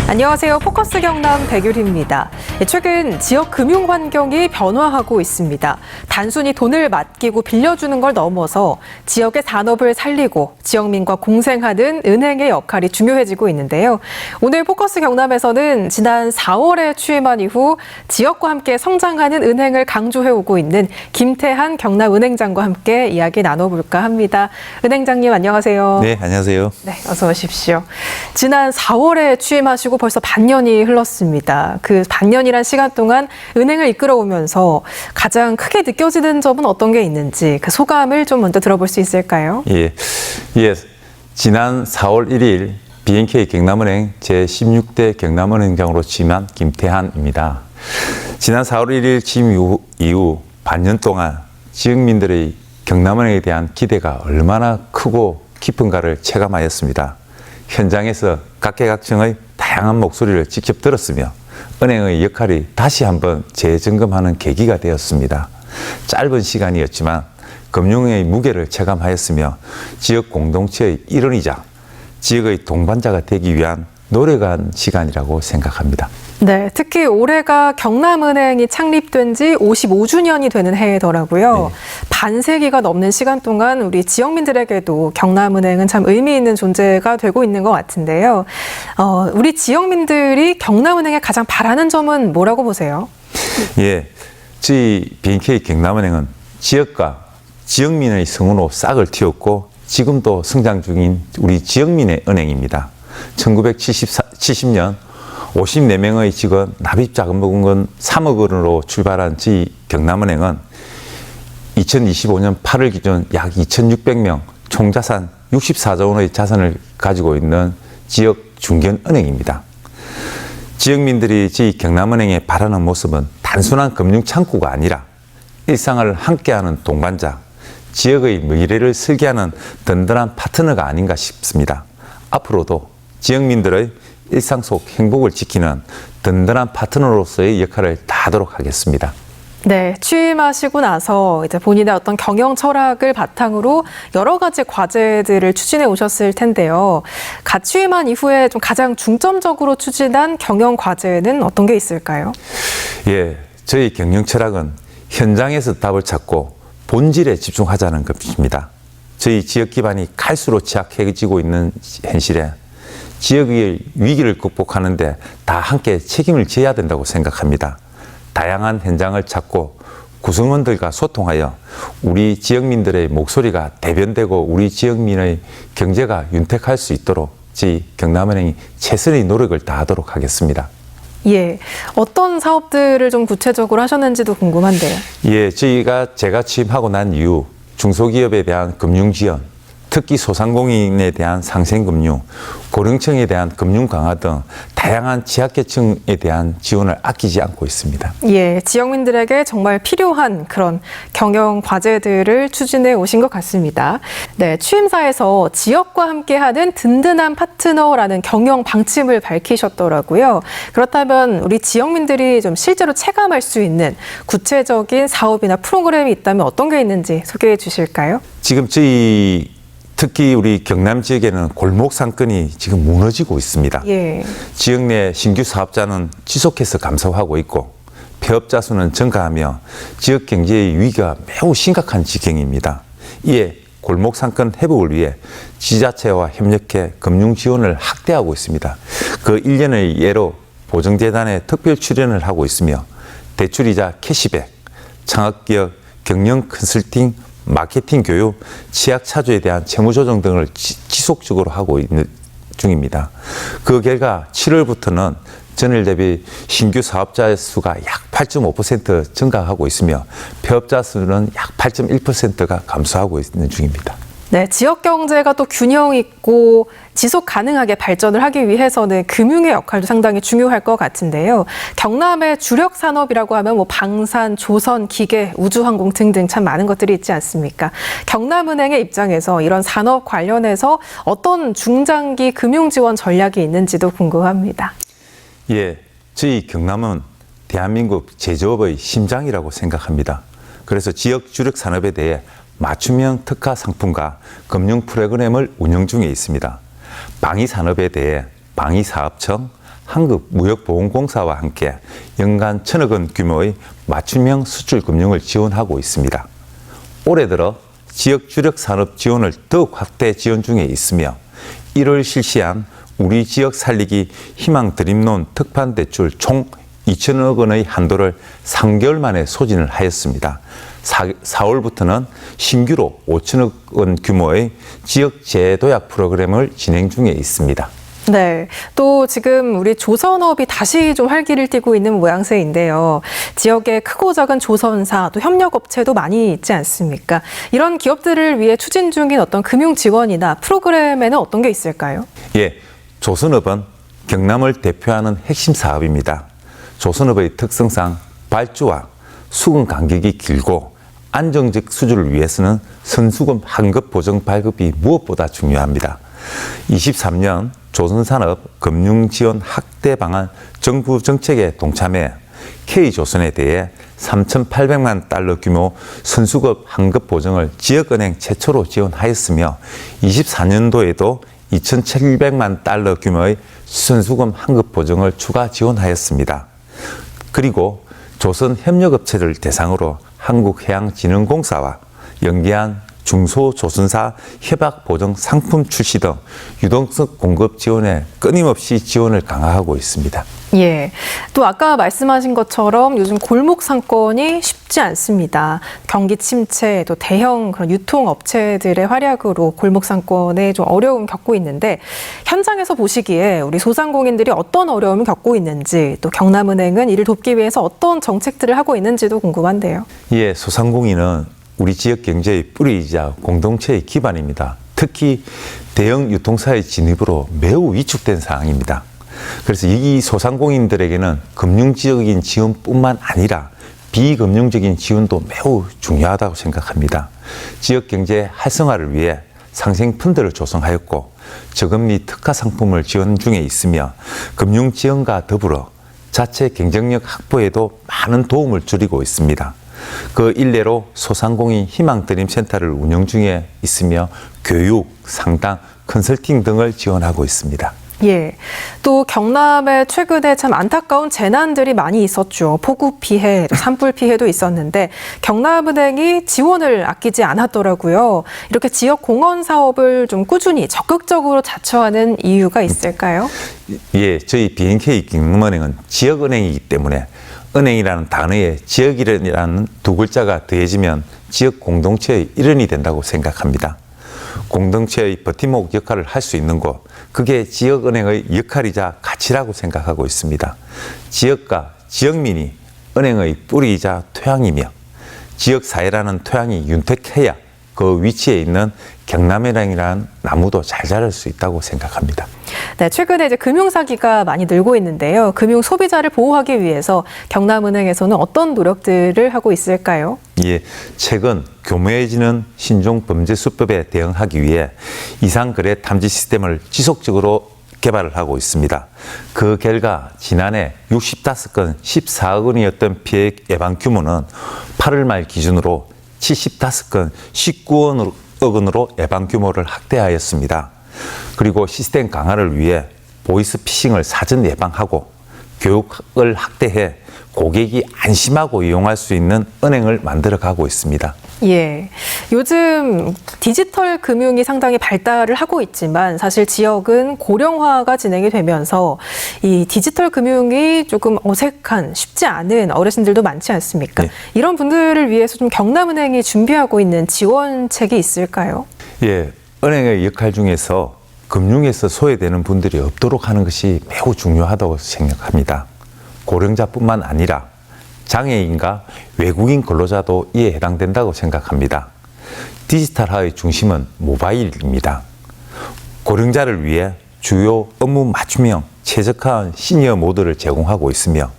안녕하세요. 포커스 경남 백유리입니다. 최근 지역 금융 환경이 변화하고 있습니다. 단순히 돈을 맡기고 빌려주는 걸 넘어서 지역의 산업을 살리고 지역민과 공생하는 은행의 역할이 중요해지고 있는데요. 오늘 포커스 경남에서는 지난 4월에 취임한 이후 지역과 함께 성장하는 은행을 강조해오고 있는 김태한 경남은행장과 함께 이야기 나눠볼까 합니다. 은행장님 안녕하세요. 네, 안녕하세요. 네, 어서 오십시오. 지난 4월에 취임하시고 벌써 반년이 흘렀습니다. 그 반년이란 시간 동안 은행을 이끌어오면서 가장 크게 느껴지는 점은 어떤 게 있는지 그 소감을 좀 먼저 들어볼 수 있을까요? 예, 지난 4월 1일 BNK 경남은행 제16대 경남은행장으로 취임한 김태한입니다. 지난 4월 1일 취임 이후 반년 동안 지역민들의 경남은행에 대한 기대가 얼마나 크고 깊은가를 체감하였습니다. 현장에서 각계각층의 다양한 목소리를 직접 들었으며 은행의 역할이 다시 한번 재점검하는 계기가 되었습니다. 짧은 시간이었지만 금융의 무게를 체감하였으며 지역 공동체의 일원이자 지역의 동반자가 되기 위한 노력한 시간이라고 생각합니다. 네, 특히 올해가 경남은행이 창립된 지 55주년이 되는 해더라고요. 네. 반세기가 넘는 시간 동안 우리 지역민들에게도 경남은행은 참 의미 있는 존재가 되고 있는 것 같은데요. 우리 지역민들이 경남은행에 가장 바라는 점은 뭐라고 보세요? 예, 저희 BNK 경남은행은 지역과 지역민의 성원으로 싹을 틔웠고 지금도 성장 중인 우리 지역민의 은행입니다. 1970년 54명의 직원 납입 자금은 3억 원으로 출발한 저희 경남은행은 2025년 8월 기준 약 2,600명, 총자산 64조 원의 자산을 가지고 있는 지역 중견은행입니다. 지역민들이 저희 경남은행에 바라는 모습은 단순한 금융 창구가 아니라 일상을 함께하는 동반자, 지역의 미래를 설계하는 든든한 파트너가 아닌가 싶습니다. 앞으로도 지역민들의 일상 속 행복을 지키는 든든한 파트너로서의 역할을 다하도록 하겠습니다. 네, 취임하시고 나서 이제 본인의 어떤 경영 철학을 바탕으로 여러 가지 과제들을 추진해 오셨을 텐데요. 갓 취임한 이후에 좀 가장 중점적으로 추진한 경영 과제는 어떤 게 있을까요? 예, 저희 경영 철학은 현장에서 답을 찾고 본질에 집중하자는 것입니다. 저희 지역 기반이 갈수록 취약해지고 있는 현실에 지역의 위기를 극복하는데 다 함께 책임을 져야 된다고 생각합니다. 다양한 현장을 찾고 구성원들과 소통하여 우리 지역민들의 목소리가 대변되고 우리 지역민의 경제가 윤택할 수 있도록 저희 경남은행이 최선의 노력을 다하도록 하겠습니다. 예, 어떤 사업들을 좀 구체적으로 하셨는지도 궁금한데요. 예, 제가 취임하고 난 이후 중소기업에 대한 금융 지원, 특히 소상공인에 대한 상생금융, 고령층에 대한 금융 강화 등 다양한 취약계층에 대한 지원을 아끼지 않고 있습니다. 예, 지역민들에게 정말 필요한 그런 경영 과제들을 추진해 오신 것 같습니다. 네, 취임사에서 지역과 함께하는 든든한 파트너라는 경영 방침을 밝히셨더라고요. 그렇다면 우리 지역민들이 좀 실제로 체감할 수 있는 구체적인 사업이나 프로그램이 있다면 어떤 게 있는지 소개해 주실까요? 지금 특히 우리 경남 지역에는 골목 상권이 지금 무너지고 있습니다. 예. 지역 내 신규 사업자는 지속해서 감소하고 있고 폐업자 수는 증가하며 지역 경제의 위기가 매우 심각한 지경입니다. 이에 골목 상권 회복을 위해 지자체와 협력해 금융 지원을 확대하고 있습니다. 그 일련의 예로 보증재단에 특별 출연을 하고 있으며 대출이자 캐시백, 창업기업 경영 컨설팅, 마케팅 교육, 취약 차주에 대한 채무 조정 등을 지속적으로 하고 있는 중입니다. 그 결과 7월부터는 전일 대비 신규 사업자 수가 약 8.5% 증가하고 있으며 폐업자 수는 약 8.1%가 감소하고 있는 중입니다. 네, 지역 경제가 또 균형 있고 지속 가능하게 발전을 하기 위해서는 금융의 역할도 상당히 중요할 것 같은데요. 경남의 주력 산업이라고 하면 뭐 방산, 조선, 기계, 우주항공 등등 참 많은 것들이 있지 않습니까? 경남은행의 입장에서 이런 산업 관련해서 어떤 중장기 금융 지원 전략이 있는지도 궁금합니다. 예, 저희 경남은 대한민국 제조업의 심장이라고 생각합니다. 그래서 지역 주력 산업에 대해 맞춤형 특화 상품과 금융 프로그램을 운영 중에 있습니다. 방위산업에 대해 방위사업청, 한국무역보험공사와 함께 연간 1,000억 원 규모의 맞춤형 수출 금융을 지원하고 있습니다. 올해 들어 지역 주력 산업 지원을 더욱 확대 지원 중에 있으며 1월 실시한 우리 지역 살리기 희망 드림론 특판 대출 총 2천억 원의 한도를 3개월 만에 소진을 하였습니다. 4월부터는 신규로 5천억 원 규모의 지역 재도약 프로그램을 진행 중에 있습니다. 네, 또 지금 우리 조선업이 다시 좀 활기를 띠고 있는 모양새인데요. 지역에 크고 작은 조선사, 또 협력업체도 많이 있지 않습니까? 이런 기업들을 위해 추진 중인 어떤 금융 지원이나 프로그램에는 어떤 게 있을까요? 예, 조선업은 경남을 대표하는 핵심 사업입니다. 조선업의 특성상 발주와 수금 간격이 길고 안정적 수주를 위해서는 선수금 환급 보정 발급이 무엇보다 중요합니다. 23년 조선산업 금융지원 확대 방안 정부 정책에 동참해 K조선에 대해 3,800만 달러 규모 선수급 환급 보정을 지역은행 최초로 지원하였으며 24년도에도 2,700만 달러 규모의 선수금 환급 보정을 추가 지원하였습니다. 그리고 조선협력업체를 대상으로 한국해양진흥공사와 연계한 중소조선사 협약보정 상품 출시 등 유동성 공급 지원에 끊임없이 지원을 강화하고 있습니다. 예. 또 아까 말씀하신 것처럼 요즘 골목 상권이 쉽지 않습니다. 경기 침체, 또 대형 그런 유통업체들의 활약으로 골목 상권에 좀 어려움 겪고 있는데 현장에서 보시기에 우리 소상공인들이 어떤 어려움을 겪고 있는지 또 경남은행은 이를 돕기 위해서 어떤 정책들을 하고 있는지도 궁금한데요. 예, 소상공인은 우리 지역 경제의 뿌리이자 공동체의 기반입니다. 특히 대형 유통사의 진입으로 매우 위축된 상황입니다. 그래서 이 소상공인들에게는 금융적인 지원뿐만 아니라 비금융적인 지원도 매우 중요하다고 생각합니다. 지역 경제 활성화를 위해 상생 펀드를 조성하였고 저금리 특화 상품을 지원 중에 있으며 금융 지원과 더불어 자체 경쟁력 확보에도 많은 도움을 줄이고 있습니다. 그 일례로 소상공인 희망드림센터를 운영 중에 있으며 교육, 상담, 컨설팅 등을 지원하고 있습니다. 예. 또 경남에 최근에 참 안타까운 재난들이 많이 있었죠. 폭우 피해, 산불 피해도 있었는데 경남은행이 지원을 아끼지 않았더라고요. 이렇게 지역 공헌 사업을 좀 꾸준히 적극적으로 자처하는 이유가 있을까요? 예, 저희 BNK 경남은행은 지역은행이기 때문에 은행이라는 단어에 지역이라는 두 글자가 더해지면 지역 공동체의 일원이 된다고 생각합니다. 공동체의 버팀목 역할을 할 수 있는 곳, 그게 지역은행의 역할이자 가치라고 생각하고 있습니다. 지역과 지역민이 은행의 뿌리이자 토양이며 지역사회라는 토양이 윤택해야 그 위치에 있는 경남은행이라는 나무도 잘 자랄 수 있다고 생각합니다. 네, 최근에 이제 금융사기가 많이 늘고 있는데요. 금융 소비자를 보호하기 위해서 경남은행에서는 어떤 노력들을 하고 있을까요? 예, 최근 교묘해지는 신종범죄수법에 대응하기 위해 이상거래 탐지 시스템을 지속적으로 개발을 하고 있습니다. 그 결과 지난해 65건 14억 원이었던 피해 예방 규모는 8월 말 기준으로 75건 19억 원으로 예방 규모를 확대하였습니다. 그리고 시스템 강화를 위해 보이스피싱을 사전 예방하고 교육을 확대해 고객이 안심하고 이용할 수 있는 은행을 만들어가고 있습니다. 예, 요즘 디지털 금융이 상당히 발달을 하고 있지만 사실 지역은 고령화가 진행이 되면서 이 디지털 금융이 조금 어색한, 쉽지 않은 어르신들도 많지 않습니까? 네. 이런 분들을 위해서 좀 경남은행이 준비하고 있는 지원책이 있을까요? 예, 은행의 역할 중에서 금융에서 소외되는 분들이 없도록 하는 것이 매우 중요하다고 생각합니다. 고령자뿐만 아니라 장애인과 외국인 근로자도 이에 해당된다고 생각합니다. 디지털화의 중심은 모바일입니다. 고령자를 위해 주요 업무 맞춤형 최적화한 시니어 모드를 제공하고 있으며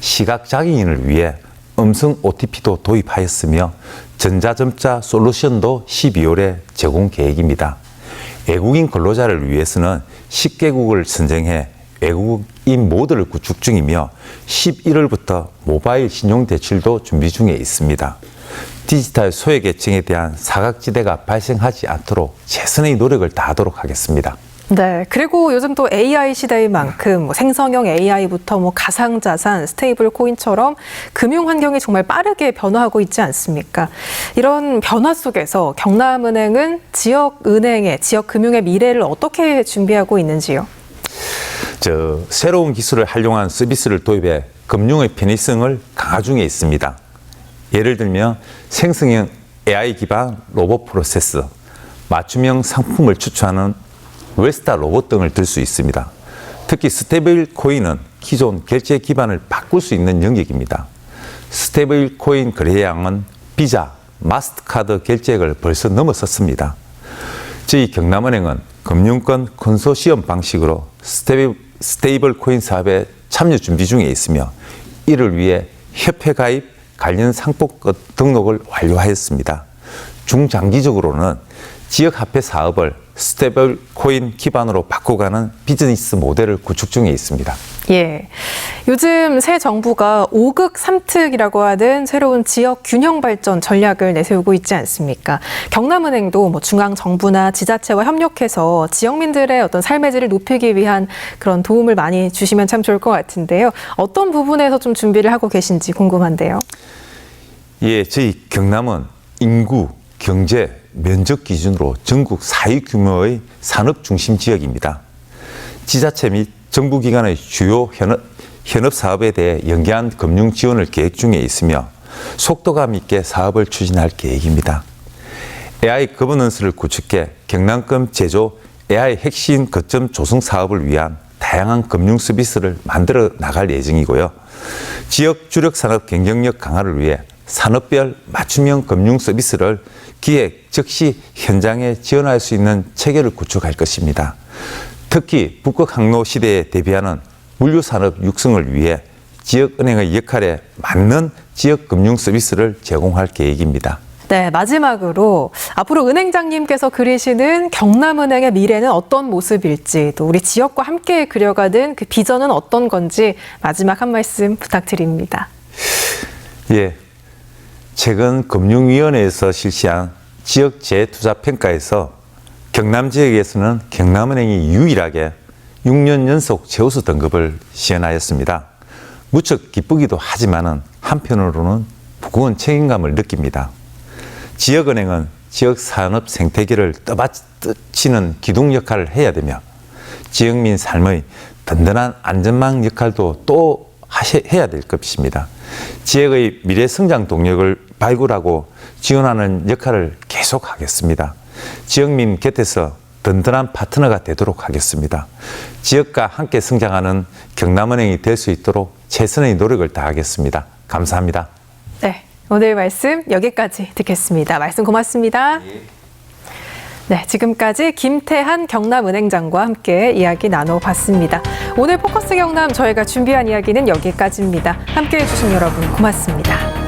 시각장애인을 위해 음성 OTP도 도입하였으며 전자점자 솔루션도 12월에 제공 계획입니다. 외국인 근로자를 위해서는 10개국을 선정해 외국인 모델을 구축 중이며 11월부터 모바일 신용대출도 준비 중에 있습니다. 디지털 소외계층에 대한 사각지대가 발생하지 않도록 최선의 노력을 다하도록 하겠습니다. 네, 그리고 요즘 또 AI 시대인 만큼 생성형 AI부터 가상자산, 스테이블 코인처럼 금융 환경이 정말 빠르게 변화하고 있지 않습니까? 이런 변화 속에서 경남은행은 지역은행의, 지역금융의 미래를 어떻게 준비하고 있는지요? 새로운 기술을 활용한 서비스를 도입해 금융의 편의성을 강화 중에 있습니다. 예를 들면 생성형 AI 기반 로봇 프로세스, 맞춤형 상품을 추천하는 웨스타 로봇 등을 들 수 있습니다. 특히 스테이블 코인은 기존 결제 기반을 바꿀 수 있는 영역입니다. 스테이블 코인 거래량은 비자, 마스터카드 결제액을 벌써 넘어섰습니다. 저희 경남은행은 금융권 컨소시엄 방식으로 스테이블 코인 사업에 참여 준비 중에 있으며 이를 위해 협회 가입, 관련 상품 등록을 완료하였습니다. 중장기적으로는 지역화폐 사업을 스테이블 코인 기반으로 바꿔가는 비즈니스 모델을 구축 중에 있습니다. 예, 요즘 새 정부가 5극 3특이라고 하는 새로운 지역 균형 발전 전략을 내세우고 있지 않습니까? 경남은행도 중앙 정부나 지자체와 협력해서 지역민들의 어떤 삶의 질을 높이기 위한 그런 도움을 많이 주시면 참 좋을 것 같은데요. 어떤 부분에서 좀 준비를 하고 계신지 궁금한데요. 예, 저희 경남은 인구, 경제, 면적 기준으로 전국 4위 규모의 산업 중심 지역입니다. 지자체 및 정부기관의 주요 현업 사업에 대해 연계한 금융 지원을 계획 중에 있으며 속도감 있게 사업을 추진할 계획입니다. AI 거버넌스를 구축해 경남권 제조 AI 핵심 거점 조성 사업을 위한 다양한 금융 서비스를 만들어 나갈 예정이고요. 지역 주력 산업 경쟁력 강화를 위해 산업별 맞춤형 금융 서비스를 기획, 즉시 현장에 지원할 수 있는 체계를 구축할 것입니다. 특히 북극 항로 시대에 대비하는 물류산업 육성을 위해 지역은행의 역할에 맞는 지역 금융 서비스를 제공할 계획입니다. 네, 마지막으로 앞으로 은행장님께서 그리시는 경남은행의 미래는 어떤 모습일지, 또 우리 지역과 함께 그려가는 그 비전은 어떤 건지 마지막 한 말씀 부탁드립니다. 예, 최근 금융위원회에서 실시한 지역 재투자 평가에서 경남 지역에서는 경남은행이 유일하게 6년 연속 최우수 등급을 시현하였습니다. 무척 기쁘기도 하지만은 한편으로는 무거운 책임감을 느낍니다. 지역은행은 지역 산업 생태계를 떠받치는 기둥 역할을 해야 되며 지역민 삶의 든든한 안전망 역할도 또 해야 될 것입니다. 지역의 미래 성장 동력을 발굴하고 지원하는 역할을 계속하겠습니다. 지역민 곁에서 든든한 파트너가 되도록 하겠습니다. 지역과 함께 성장하는 경남은행이 될 수 있도록 최선의 노력을 다하겠습니다. 감사합니다. 네, 오늘 말씀 여기까지 듣겠습니다. 말씀 고맙습니다. 네, 지금까지 김태한 경남은행장과 함께 이야기 나눠봤습니다. 오늘 포커스 경남 저희가 준비한 이야기는 여기까지입니다. 함께해 주신 여러분 고맙습니다.